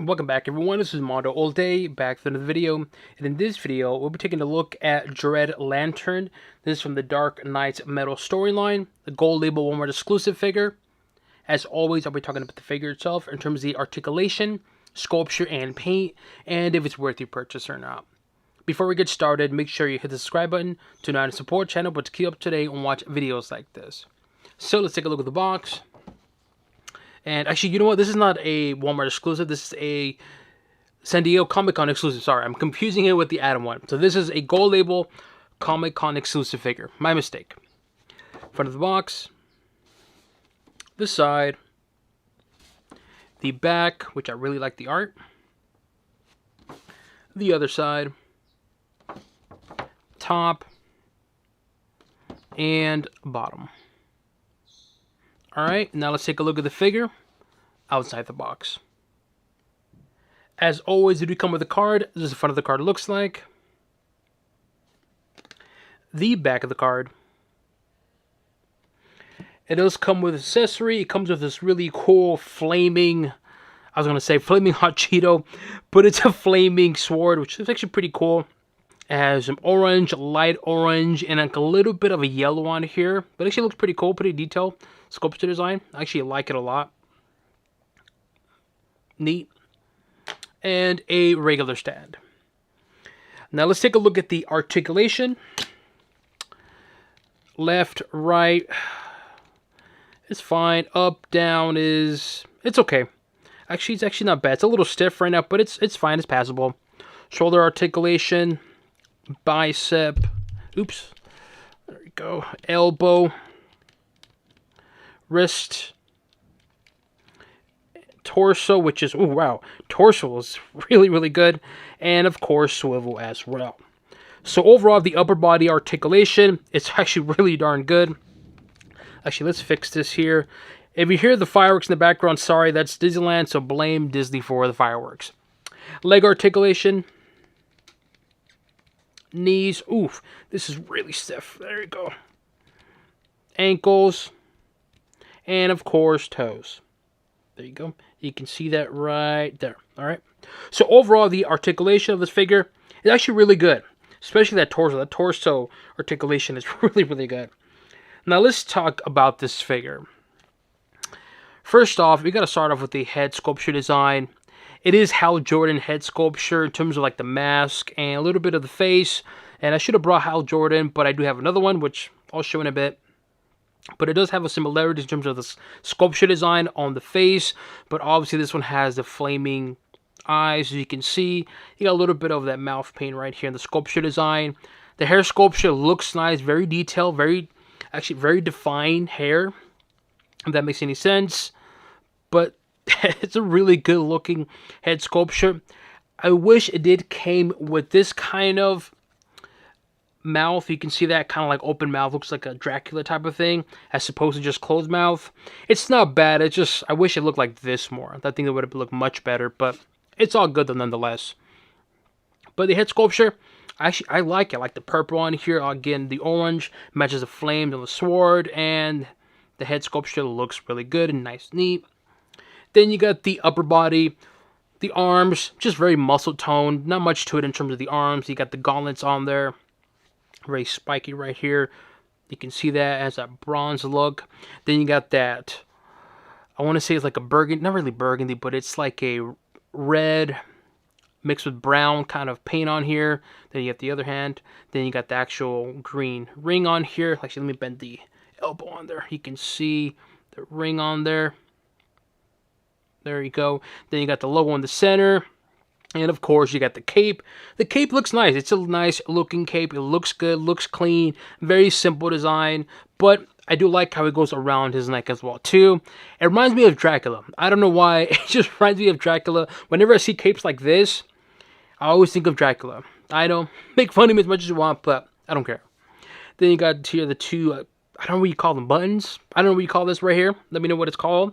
Welcome back, everyone. This is MandoAllDay, back with another video. And in this video, we'll be taking a look at Dread Lantern. This is from the Dark Knight Metal storyline, the Gold Label Walmart exclusive figure. As always, I'll be talking about the figure itself in terms of the articulation, sculpture, and paint, and if it's worth your purchase or not. Before we get started, make sure you hit the subscribe button to not only support the channel, but to keep up to date and watch videos like this. So let's take a look at the box. And actually, you know what? This is not a Walmart exclusive. This is a San Diego Comic-Con exclusive. Sorry, I'm confusing it with the Adam one. So this is a Gold Label Comic-Con exclusive figure. My mistake. Front of the box. This side. The back, which I really like the art. The other side. Top. And bottom. Alright, now let's take a look at the figure outside the box. As always, they do come with a card. This is the front of the card looks like. The back of the card. It does come with accessory. It comes with this really cool flaming, I was going to say flaming hot Cheeto, but it's a flaming sword, which is actually pretty cool. It has some orange, light orange, and like a little bit of a yellow on here. But it actually looks pretty cool, pretty detailed. Sculpture design. I actually like it a lot. Neat. And a regular stand. Now let's take a look at the articulation. Left, right. It's fine. Up, down is... It's okay. Actually, it's actually not bad. It's a little stiff right now, but it's fine. It's passable. Shoulder articulation. Bicep. Oops. There we go. Elbow. Wrist. Torso, which is... Oh, wow. Torso is really, really good. And, of course, swivel as well. So, overall, the upper body articulation, it's actually really darn good. Actually, let's fix this here. If you hear the fireworks in the background, sorry, that's Disneyland, so blame Disney for the fireworks. Leg articulation. Knees. Oof, this is really stiff. There you go. Ankles. And, of course, toes. There you go. You can see that right there. All right. So, overall, the articulation of this figure is actually really good. Especially that torso. That torso articulation is really, really good. Now, let's talk about this figure. First off, we got to start off with the head sculpture design. It is Hal Jordan head sculpture in terms of like the mask and a little bit of the face. And I should have brought Hal Jordan, but I do have another one, which I'll show in a bit. But it does have a similarity in terms of the sculpture design on the face. But obviously this one has the flaming eyes. As you can see, you got a little bit of that mouth paint right here in the sculpture design. The hair sculpture looks nice, very detailed, actually very defined hair. If that makes any sense. But it's a really good looking head sculpture. I wish it did came with this kind of mouth. You can see that kind of like open mouth, looks like a Dracula type of thing, as opposed to just closed mouth. It's not bad. It's just I wish it looked like this more. I think it would have looked much better, but it's all good though nonetheless. But the head sculpture, I like it. I like the purple on here. Again, the orange matches the flames on the sword, and the head sculpture looks really good and nice, neat. Then you got the upper body, the arms, just very muscle toned. Not much to it in terms of the arms. You got the gauntlets on there. Very spiky right here. You can see that as that bronze look. Then you got that, I want to say it's like a burgundy, not really burgundy, but it's like a red mixed with brown kind of paint on here. Then you got the other hand. Then you got the actual green ring on here. Actually, let me bend the elbow on there. You can see the ring on there. There you go. Then you got the logo in the center. And of course, you got the cape. The cape looks nice. It's a nice looking cape. It looks good, looks clean. Very simple design. But I do like how it goes around his neck as well, too. It reminds me of Dracula. I don't know why. It just reminds me of Dracula. Whenever I see capes like this, I always think of Dracula. I know. Make fun of me as much as you want, but I don't care. Then you got here the two, I don't know what you call them, buttons. I don't know what you call this right here. Let me know what it's called.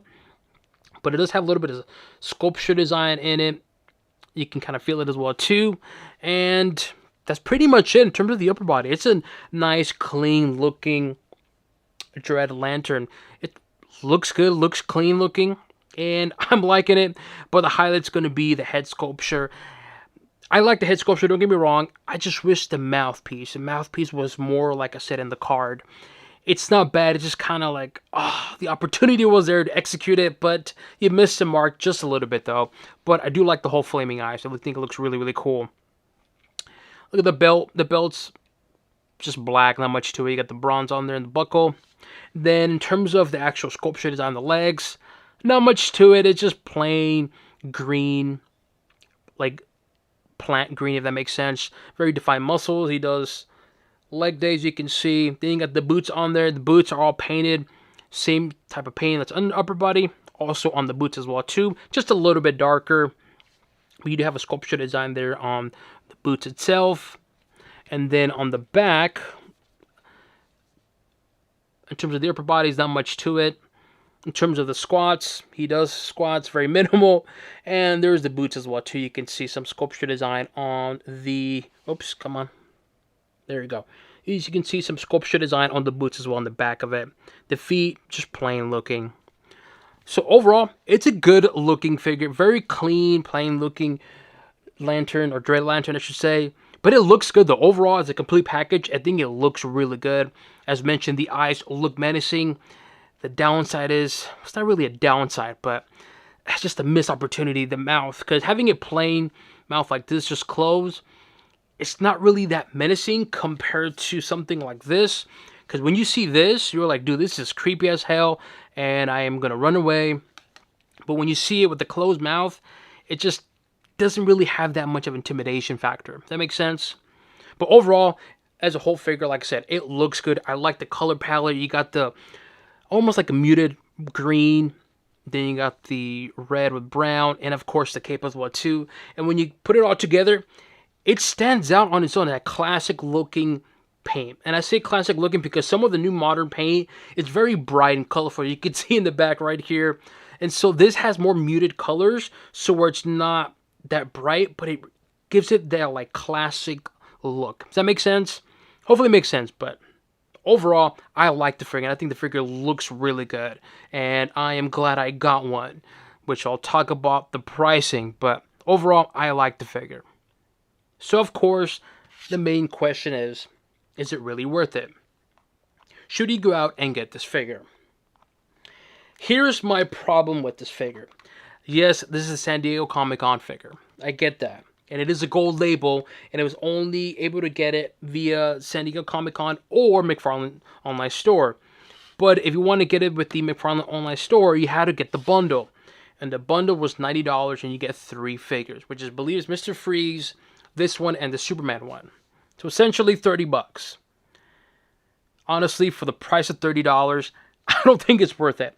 But it does have a little bit of sculpture design in it. You can kind of feel it as well too. And that's pretty much it in terms of the upper body. It's a nice, clean looking Dread Lantern. It looks good, looks clean looking. and I'm liking it. But the highlight's going to be the head sculpture. I like the head sculpture, don't get me wrong. I just wish the mouthpiece was more, like I said in the card. It's not bad. It's just kind of like, the opportunity was there to execute it, but you missed the mark just a little bit, though. But I do like the whole flaming eyes. I think it looks really, really cool. Look at the belt. The belt's just black, not much to it. You got the bronze on there and the buckle. Then in terms of the actual sculpture design, the legs, not much to it. It's just plain green, like plant green, if that makes sense. Very defined muscles. He does leg days, you can see. Then you got the boots on there. The boots are all painted. Same type of paint that's on the upper body. Also on the boots as well too. Just a little bit darker. But you do have a sculpture design there on the boots itself. And then on the back, in terms of the upper body, not much to it. In terms of the squats, he does squats, very minimal. And there's the boots as well too. You can see some sculpture design on the... Oops, come on. There you go. As you can see, some sculpture design on the boots as well on the back of it. The feet, just plain looking. So overall, it's a good looking figure. Very clean, plain looking lantern, or Dread Lantern I should say. But it looks good though. Overall, as a complete package, I think it looks really good. As mentioned, the eyes look menacing. The downside is, it's not really a downside, but it's just a missed opportunity, the mouth. Because having a plain mouth like this just closed, it's not really that menacing compared to something like this. Because when you see this, you're like, dude, this is creepy as hell, and I am going to run away. But when you see it with the closed mouth, it just doesn't really have that much of intimidation factor. That makes sense? But overall, as a whole figure, like I said, it looks good. I like the color palette. You got the almost like a muted green. Then you got the red with brown, and of course the cape as well too. And when you put it all together, it stands out on its own, that classic looking paint. And I say classic looking because some of the new modern paint is very bright and colorful. You can see in the back right here. And so this has more muted colors, so where it's not that bright, but it gives it that like classic look. Does that make sense? Hopefully it makes sense, but overall, I like the figure. I think the figure looks really good. And I am glad I got one, which I'll talk about the pricing. But overall, I like the figure. So, of course, the main question is it really worth it? Should you go out and get this figure? Here's my problem with this figure. Yes, this is a San Diego Comic-Con figure. I get that. And it is a gold label, and it was only able to get it via San Diego Comic-Con or McFarlane online store. But if you want to get it with the McFarlane online store, you had to get the bundle. And the bundle was $90, and you get 3 figures, which is, I believe, is Mr. Freeze, this one, and the Superman one. So essentially $30. Honestly, for the price of $30, I don't think it's worth it.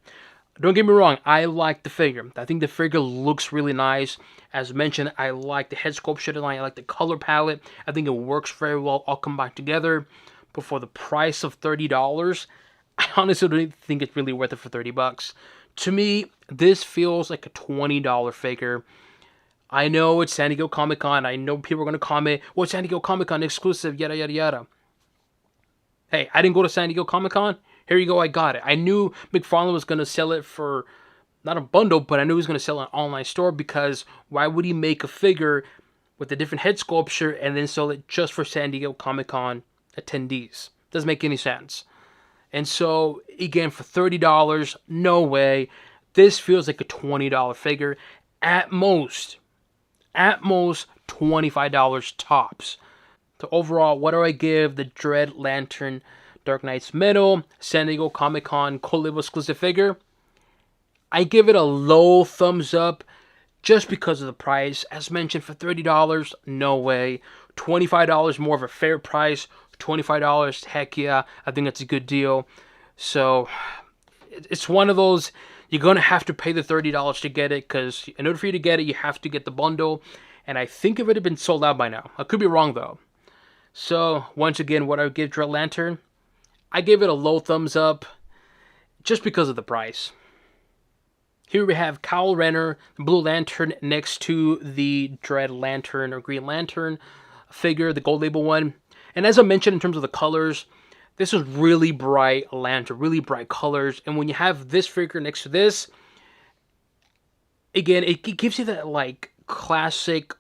Don't get me wrong, I like the figure. I think the figure looks really nice. As mentioned, I like the head sculpture design. I like the color palette. I think it works very well all combined together. But for the price of $30, I honestly don't think it's really worth it for $30. To me, this feels like a $20 figure. I know it's San Diego Comic-Con. I know people are going to comment, well, it's San Diego Comic-Con exclusive, yada, yada, yada. Hey, I didn't go to San Diego Comic-Con. Here you go, I got it. I knew McFarlane was going to sell it for, not a bundle, but I knew he was going to sell it on an online store, because why would he make a figure with a different head sculpture and then sell it just for San Diego Comic-Con attendees? Doesn't make any sense. And so, again, for $30, no way. This feels like a $20 figure. At most $25 tops. So overall, what do I give the Dread Lantern Dark Knight's Metal San Diego Comic-Con Collab exclusive figure? I give it a low thumbs up just because of the price. As mentioned, for $30, no way. $25 more of a fair price. $25, heck yeah, I think that's a good deal. So it's one of those, you're going to have to pay the $30 to get it, because in order for you to get it, you have to get the bundle. And I think it would have been sold out by now. I could be wrong though. So once again, what I would give Dread Lantern, I give it a low thumbs up just because of the price. Here we have Kyle Renner, the Blue Lantern, next to the Dread Lantern or Green Lantern figure, the gold label one. And as I mentioned, in terms of the colors, this is really bright lantern, really bright colors. And when you have this figure next to this, again, it gives you that like classic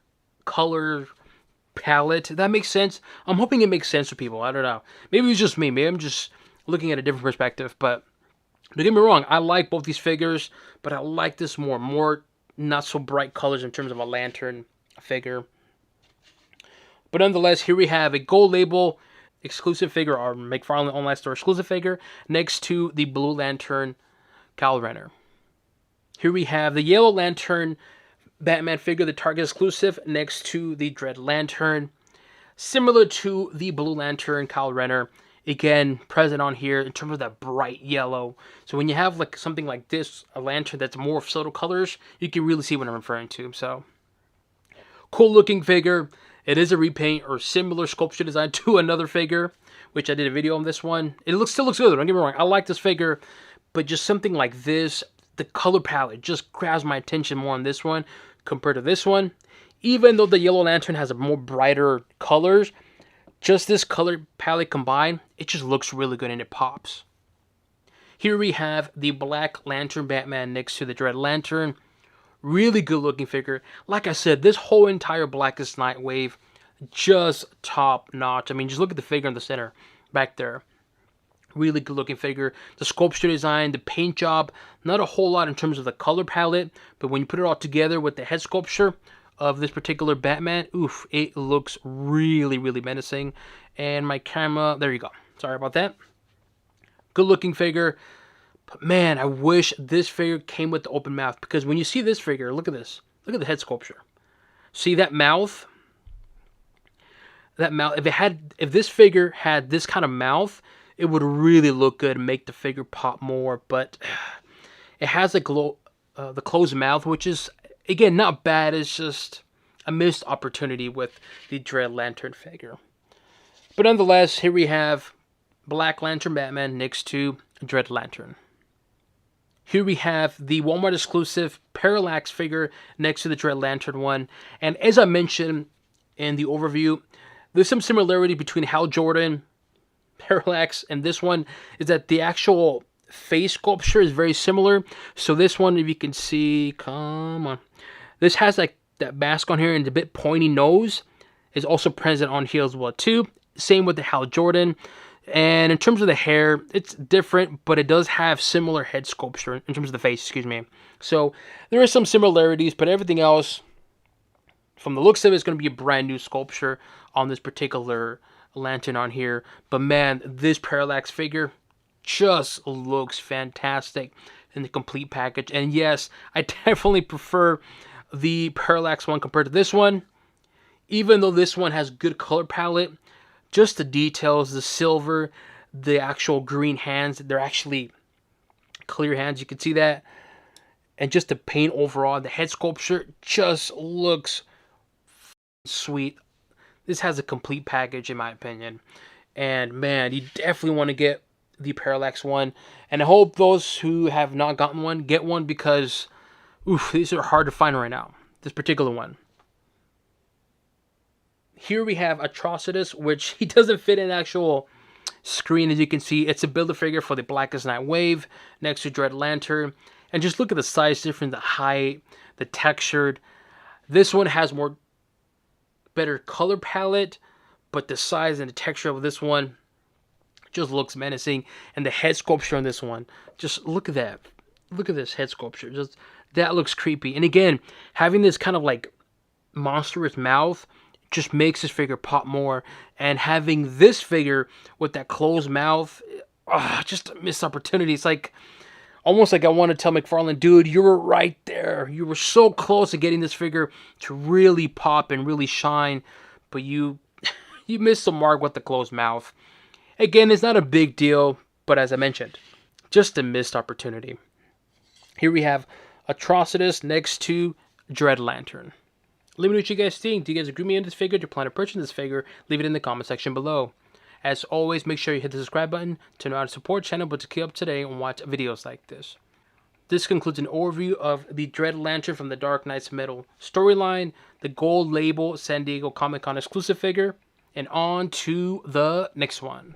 color palette. That makes sense. I'm hoping it makes sense to people. I don't know. Maybe it's just me. Maybe I'm just looking at a different perspective. But don't get me wrong. I like both these figures, but I like this more. More not so bright colors in terms of a lantern figure. But nonetheless, here we have a gold label exclusive figure, or McFarlane online store exclusive figure, next to the Blue Lantern Kyle Rayner. Here we have the Yellow Lantern Batman figure, the Target exclusive, next to the Dread Lantern. Similar to the Blue Lantern Kyle Rayner, again, present on here in terms of that bright yellow. So when you have like something like this, a lantern that's more subtle colors, you can really see what I'm referring to. So, cool looking figure. It is a repaint or similar sculpture design to another figure, which I did a video on this one. It still looks good, don't get me wrong. I like this figure, but just something like this, the color palette just grabs my attention more on this one compared to this one. Even though the Yellow Lantern has a more brighter colors, just this color palette combined, it just looks really good and it pops. Here we have the Black Lantern Batman next to the Dread Lantern. Really good looking figure. Like I said, this whole entire Blackest Night wave, just top notch. I mean, just look at the figure in the center back there. Really good looking figure. The sculpture design, the paint job, not a whole lot in terms of the color palette, but when you put it all together with the head sculpture of this particular Batman, oof, it looks really, really menacing. And my camera, there you go. Sorry about that. Good looking figure. But man, I wish this figure came with the open mouth, because when you see this figure, look at this. Look at the head sculpture. See that mouth? That mouth, if this figure had this kind of mouth, it would really look good and make the figure pop more. But it has the closed mouth, which is, again, not bad. It's just a missed opportunity with the Dread Lantern figure. But nonetheless, here we have Black Lantern Batman next to Dread Lantern. Here we have the Walmart exclusive Parallax figure next to the Dread Lantern one. And as I mentioned in the overview, there's some similarity between Hal Jordan, Parallax, and this one, is that the actual face sculpture is very similar. So this one, if you can see, come on. This has like that mask on here and a bit pointy nose is also present on here as well too. Same with the Hal Jordan. And in terms of the hair, it's different, but it does have similar head sculpture in terms of the face, excuse me. So there are some similarities, but everything else, from the looks of it, is going to be a brand new sculpture on this particular lantern on here. But man, this Parallax figure just looks fantastic in the complete package. And yes, I definitely prefer the Parallax one compared to this one. Even though this one has good color palette, just the details, the silver, the actual green hands, they're actually clear hands, you can see that. And just the paint overall, the head sculpture just looks sweet. This has a complete package in my opinion. And man, you definitely want to get the Parallax one. And I hope those who have not gotten one, get one, because oof, these are hard to find right now. This particular one. Here we have Atrocitus, which he doesn't fit in actual screen, as you can see. It's a Build-A-Figure for the Blackest Night wave next to Dread Lantern. And just look at the size difference, the height, the textured. This one has better color palette, but the size and the texture of this one just looks menacing. And the head sculpture on this one, just look at that. Look at this head sculpture. Just that looks creepy. And again, having this kind of like monstrous mouth just makes this figure pop more. And having this figure with that closed mouth, just a missed opportunity. It's like almost like I want to tell McFarlane, dude, you were right there. You were so close to getting this figure to really pop and really shine, but you missed the mark with the closed mouth. Again, it's not a big deal, but as I mentioned, just a missed opportunity. Here we have Atrocitus next to Dread Lantern. Let me know what you guys think. Do you guys agree with me on this figure? Do you plan to purchase this figure? Leave it in the comment section below. As always, make sure you hit the subscribe button to know how to support the channel, but to keep up to date and watch videos like this. This concludes an overview of the Dread Lantern from the Dark Knight's Metal storyline, the gold label San Diego Comic-Con exclusive figure, and on to the next one.